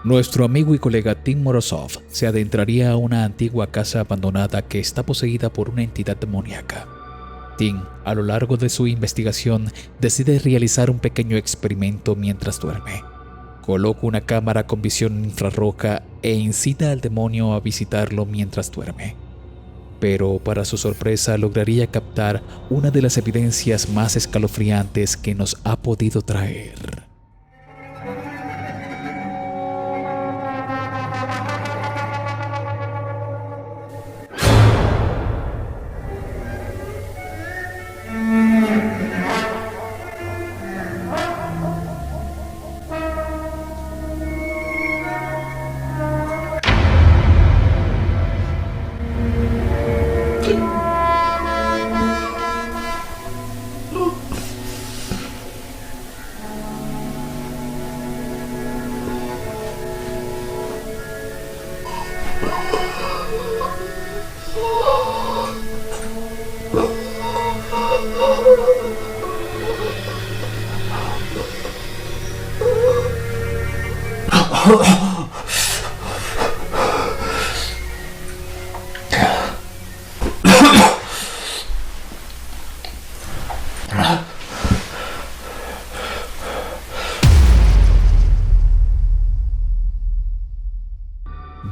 Nuestro amigo y colega Tim Morozov se adentraría a una antigua casa abandonada que está poseída por una entidad demoníaca. Tim, a lo largo de su investigación, decide realizar un pequeño experimento mientras duerme. Coloca una cámara con visión infrarroja e incita al demonio a visitarlo mientras duerme. Pero para su sorpresa lograría captar una de las evidencias más escalofriantes que nos ha podido traer.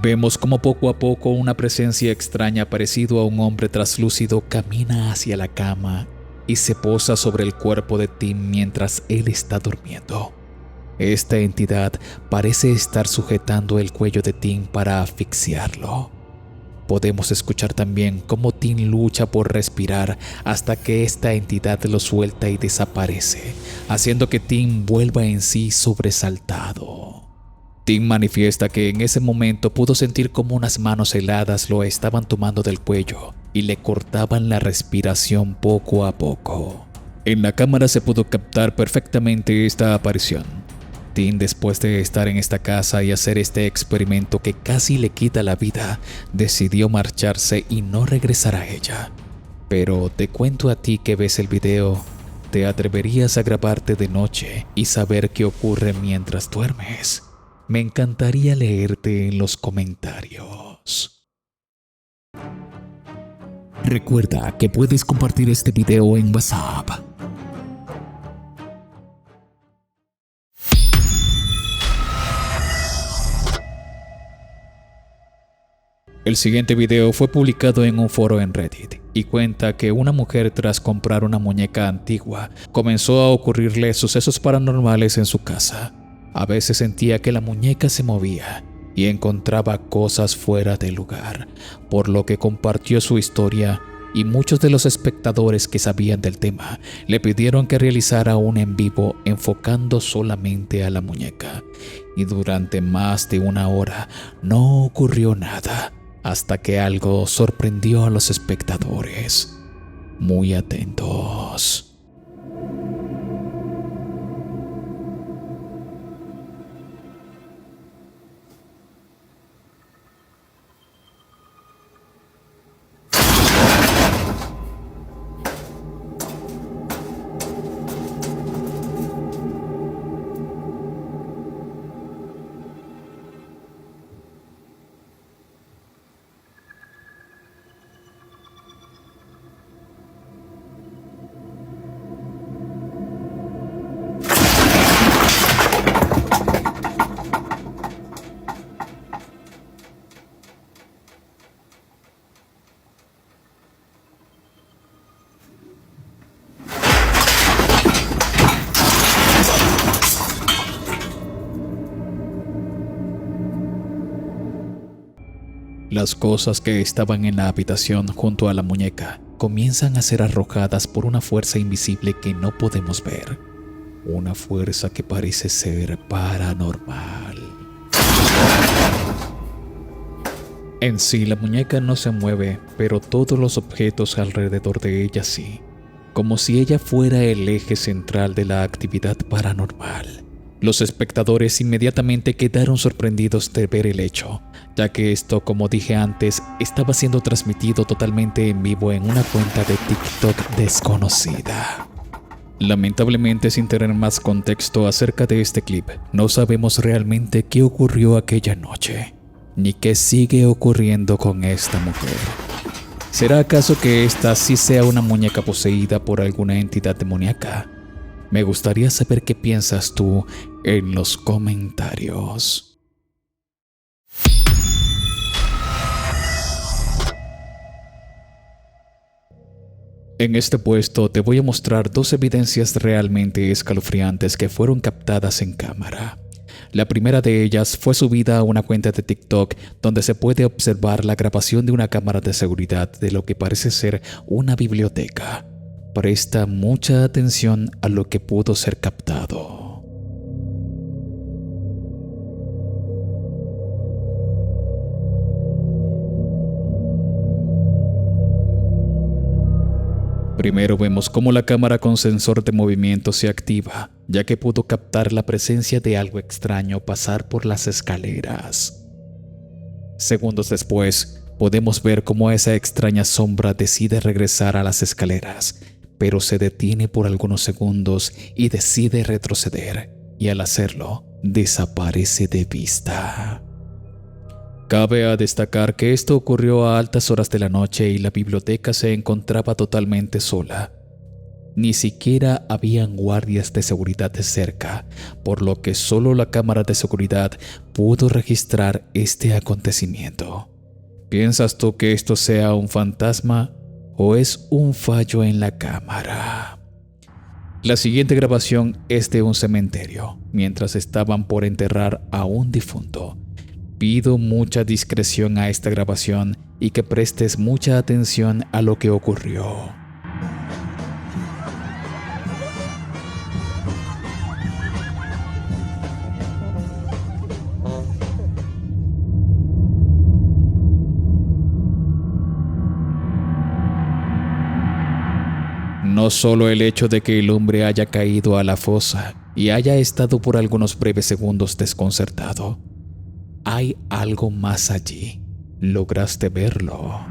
Vemos como poco a poco una presencia extraña parecido a un hombre traslúcido camina hacia la cama y se posa sobre el cuerpo de Tim mientras él está durmiendo. Esta entidad parece estar sujetando el cuello de Tim para asfixiarlo. Podemos escuchar también cómo Tim lucha por respirar hasta que esta entidad lo suelta y desaparece, haciendo que Tim vuelva en sí sobresaltado. Tim manifiesta que en ese momento pudo sentir como unas manos heladas lo estaban tomando del cuello y le cortaban la respiración poco a poco. En la cámara se pudo captar perfectamente esta aparición. Tim, después de estar en esta casa y hacer este experimento que casi le quita la vida, decidió marcharse y no regresar a ella. Pero te cuento a ti que ves el video, ¿te atreverías a grabarte de noche y saber qué ocurre mientras duermes? Me encantaría leerte en los comentarios. Recuerda que puedes compartir este video en WhatsApp. El siguiente video fue publicado en un foro en Reddit y cuenta que una mujer, tras comprar una muñeca antigua, comenzó a ocurrirle sucesos paranormales en su casa. A veces sentía que la muñeca se movía y encontraba cosas fuera de lugar, por lo que compartió su historia y muchos de los espectadores que sabían del tema le pidieron que realizara un en vivo enfocando solamente a la muñeca. Y durante más de una hora no ocurrió nada, hasta que algo sorprendió a los espectadores. Muy atentos. Las cosas que estaban en la habitación junto a la muñeca comienzan a ser arrojadas por una fuerza invisible que no podemos ver. Una fuerza que parece ser paranormal. En sí, la muñeca no se mueve, pero todos los objetos alrededor de ella sí, como si ella fuera el eje central de la actividad paranormal. Los espectadores inmediatamente quedaron sorprendidos de ver el hecho, ya que esto, como dije antes, estaba siendo transmitido totalmente en vivo en una cuenta de TikTok desconocida. Lamentablemente, sin tener más contexto acerca de este clip, no sabemos realmente qué ocurrió aquella noche, ni qué sigue ocurriendo con esta mujer. ¿Será acaso que esta sí sea una muñeca poseída por alguna entidad demoníaca? Me gustaría saber qué piensas tú en los comentarios. En este puesto te voy a mostrar dos evidencias realmente escalofriantes que fueron captadas en cámara. La primera de ellas fue subida a una cuenta de TikTok donde se puede observar la grabación de una cámara de seguridad de lo que parece ser una biblioteca. Presta mucha atención a lo que pudo ser captado. Primero vemos cómo la cámara con sensor de movimiento se activa, ya que pudo captar la presencia de algo extraño pasar por las escaleras. Segundos después, podemos ver cómo esa extraña sombra decide regresar a las escaleras, pero se detiene por algunos segundos y decide retroceder, y al hacerlo, desaparece de vista. Cabe destacar que esto ocurrió a altas horas de la noche y la biblioteca se encontraba totalmente sola. Ni siquiera habían guardias de seguridad de cerca, por lo que solo la cámara de seguridad pudo registrar este acontecimiento. ¿Piensas tú que esto sea un fantasma o es un fallo en la cámara? La siguiente grabación es de un cementerio, mientras estaban por enterrar a un difunto. Pido mucha discreción a esta grabación y que prestes mucha atención a lo que ocurrió. No solo el hecho de que el hombre haya caído a la fosa y haya estado por algunos breves segundos desconcertado. Hay algo más allí. ¿Lograste verlo?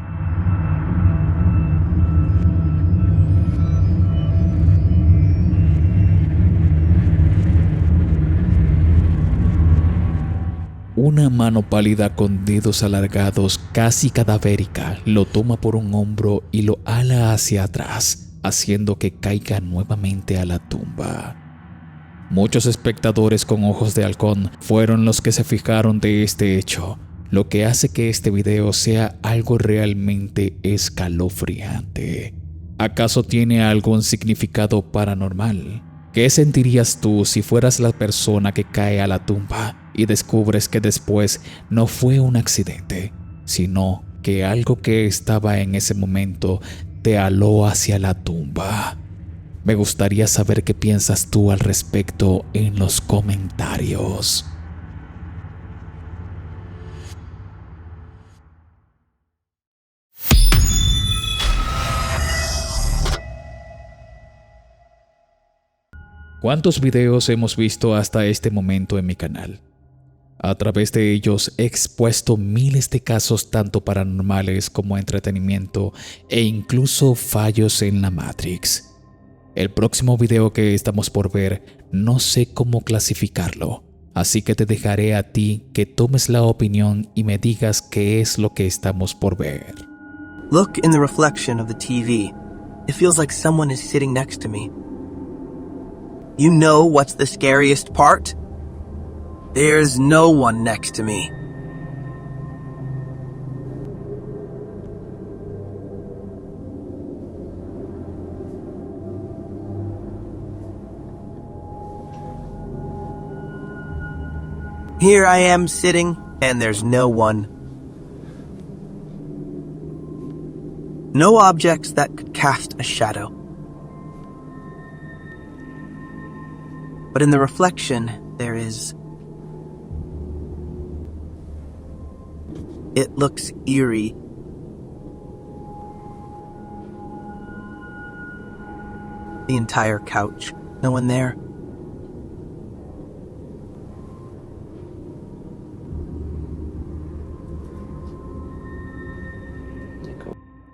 Una mano pálida con dedos alargados, casi cadavérica, lo toma por un hombro y lo ala hacia atrás, haciendo que caiga nuevamente a la tumba. Muchos espectadores con ojos de halcón fueron los que se fijaron de este hecho, lo que hace que este video sea algo realmente escalofriante. ¿Acaso tiene algún significado paranormal? ¿Qué sentirías tú si fueras la persona que cae a la tumba y descubres que después no fue un accidente, sino que algo que estaba en ese momento te aló hacia la tumba? Me gustaría saber qué piensas tú al respecto en los comentarios. ¿Cuántos videos hemos visto hasta este momento en mi canal? A través de ellos he expuesto miles de casos tanto paranormales como entretenimiento e incluso fallos en la Matrix. El próximo video que estamos por ver no sé cómo clasificarlo, así que te dejaré a ti que tomes la opinión y me digas qué es lo que estamos por ver. Look in the reflection of the TV. It feels like someone is sitting next to me. You know what's the scariest part? There's no one next to me. Here I am sitting, and there's no one. No objects that could cast a shadow. But in the reflection, there is. It looks eerie. The entire couch, no one there.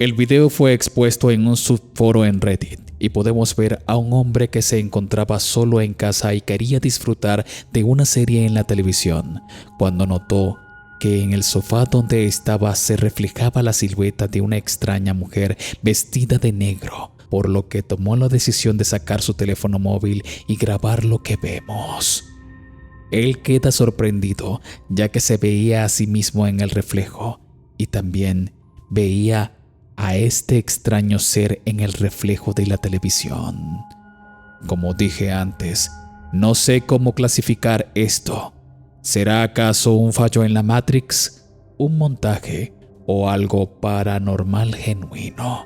El video fue expuesto en un subforo en Reddit y podemos ver a un hombre que se encontraba solo en casa y quería disfrutar de una serie en la televisión, cuando notó que en el sofá donde estaba se reflejaba la silueta de una extraña mujer vestida de negro, por lo que tomó la decisión de sacar su teléfono móvil y grabar lo que vemos. Él queda sorprendido, ya que se veía a sí mismo en el reflejo y también veía a este extraño ser en el reflejo de la televisión. Como dije antes, no sé cómo clasificar esto. ¿Será acaso un fallo en la Matrix, un montaje o algo paranormal genuino?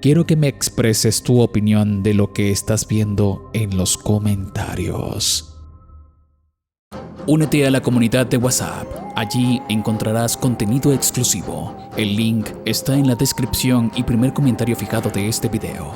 Quiero que me expreses tu opinión de lo que estás viendo en los comentarios. Únete a la comunidad de WhatsApp. Allí encontrarás contenido exclusivo. El link está en la descripción y primer comentario fijado de este video.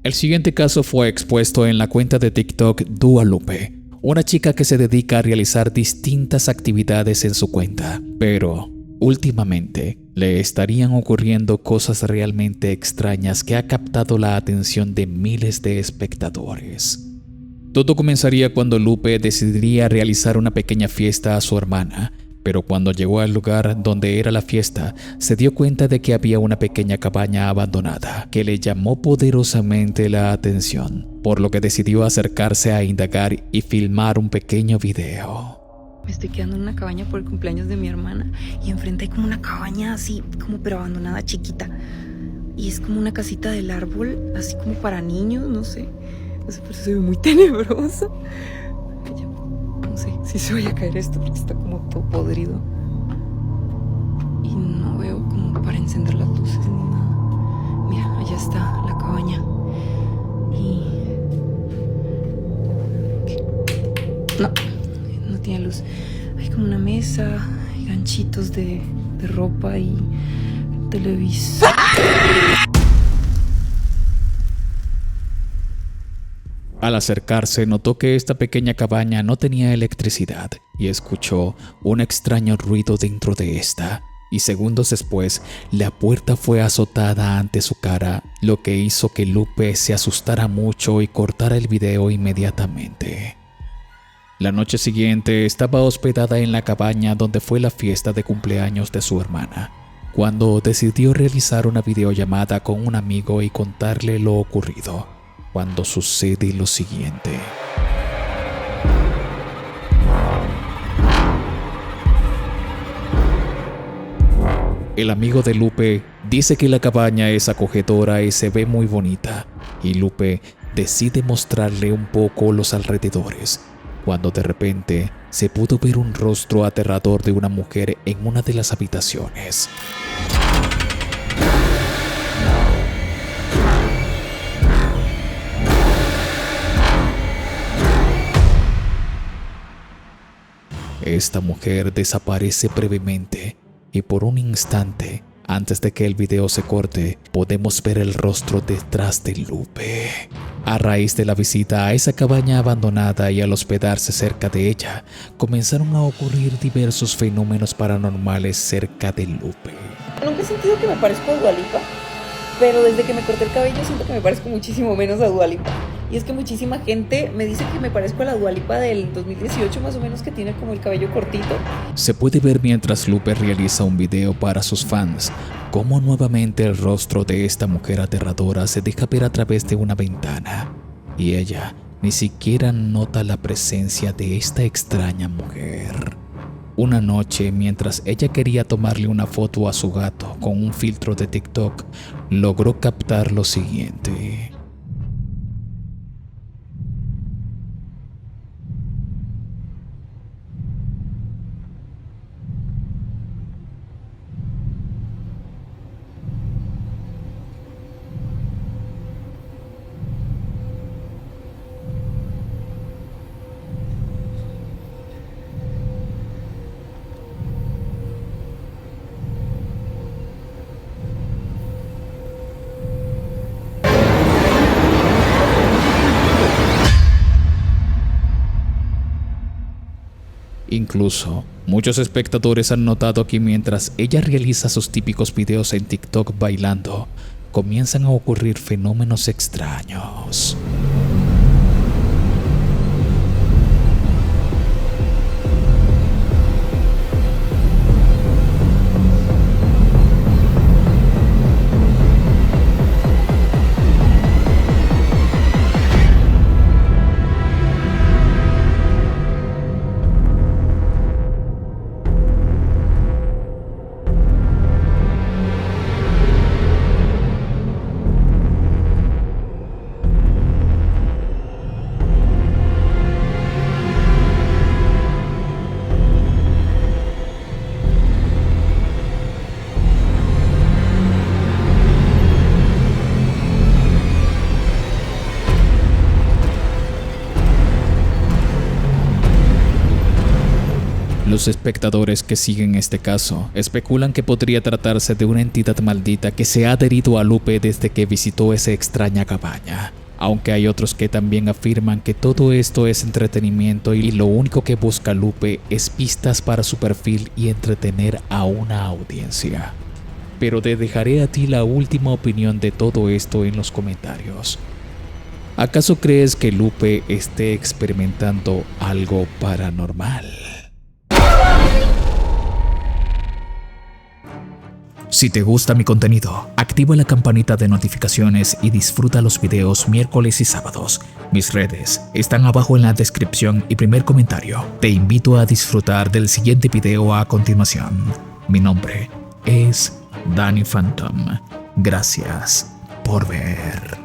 El siguiente caso fue expuesto en la cuenta de TikTok Dua Lupe, una chica que se dedica a realizar distintas actividades en su cuenta, pero últimamente le estarían ocurriendo cosas realmente extrañas que ha captado la atención de miles de espectadores. Todo comenzaría cuando Lupe decidiría realizar una pequeña fiesta a su hermana, pero cuando llegó al lugar donde era la fiesta, se dio cuenta de que había una pequeña cabaña abandonada que le llamó poderosamente la atención, por lo que decidió acercarse a indagar y filmar un pequeño video. Me estoy quedando en una cabaña por el cumpleaños de mi hermana y enfrente hay como una cabaña así, como pero abandonada, chiquita. Y es como una casita del árbol, así como para niños, no sé. No sé, pero se ve muy tenebroso. No sé si se vaya a caer esto porque está como todo podrido. Y no veo como para encender las luces ni nada. Mira, allá está la cabaña. Y... No tiene luz. Hay como una mesa, hay ganchitos de ropa y televisor. Al acercarse, notó que esta pequeña cabaña no tenía electricidad y escuchó un extraño ruido dentro de esta. Y segundos después, la puerta fue azotada ante su cara, lo que hizo que Lupe se asustara mucho y cortara el video inmediatamente. La noche siguiente estaba hospedada en la cabaña donde fue la fiesta de cumpleaños de su hermana, cuando decidió realizar una videollamada con un amigo y contarle lo ocurrido, cuando sucede lo siguiente. El amigo de Lupe dice que la cabaña es acogedora y se ve muy bonita, y Lupe decide mostrarle un poco los alrededores, cuando de repente se pudo ver un rostro aterrador de una mujer en una de las habitaciones. Esta mujer desaparece brevemente y por un instante, antes de que el video se corte, podemos ver el rostro detrás de Lupe. A raíz de la visita a esa cabaña abandonada y al hospedarse cerca de ella, comenzaron a ocurrir diversos fenómenos paranormales cerca de Lupe. Nunca he sentido que me parezco a Dua Lipa, pero desde que me corté el cabello siento que me parezco muchísimo menos a Dua Lipa. Y es que muchísima gente me dice que me parezco a la Dua Lipa del 2018 más o menos, que tiene como el cabello cortito. Se puede ver mientras Lupe realiza un video para sus fans cómo nuevamente el rostro de esta mujer aterradora se deja ver a través de una ventana y ella ni siquiera nota la presencia de esta extraña mujer. Una noche, mientras ella quería tomarle una foto a su gato con un filtro de TikTok, logró captar lo siguiente. Incluso, muchos espectadores han notado que mientras ella realiza sus típicos videos en TikTok bailando, comienzan a ocurrir fenómenos extraños. Los espectadores que siguen este caso especulan que podría tratarse de una entidad maldita que se ha adherido a Lupe desde que visitó esa extraña cabaña. Aunque hay otros que también afirman que todo esto es entretenimiento y lo único que busca Lupe es pistas para su perfil y entretener a una audiencia. Pero te dejaré a ti la última opinión de todo esto en los comentarios. ¿Acaso crees que Lupe esté experimentando algo paranormal? Si te gusta mi contenido, activa la campanita de notificaciones y disfruta los videos miércoles y sábados. Mis redes están abajo en la descripción y primer comentario. Te invito a disfrutar del siguiente video a continuación. Mi nombre es Danny Phantom. Gracias por ver.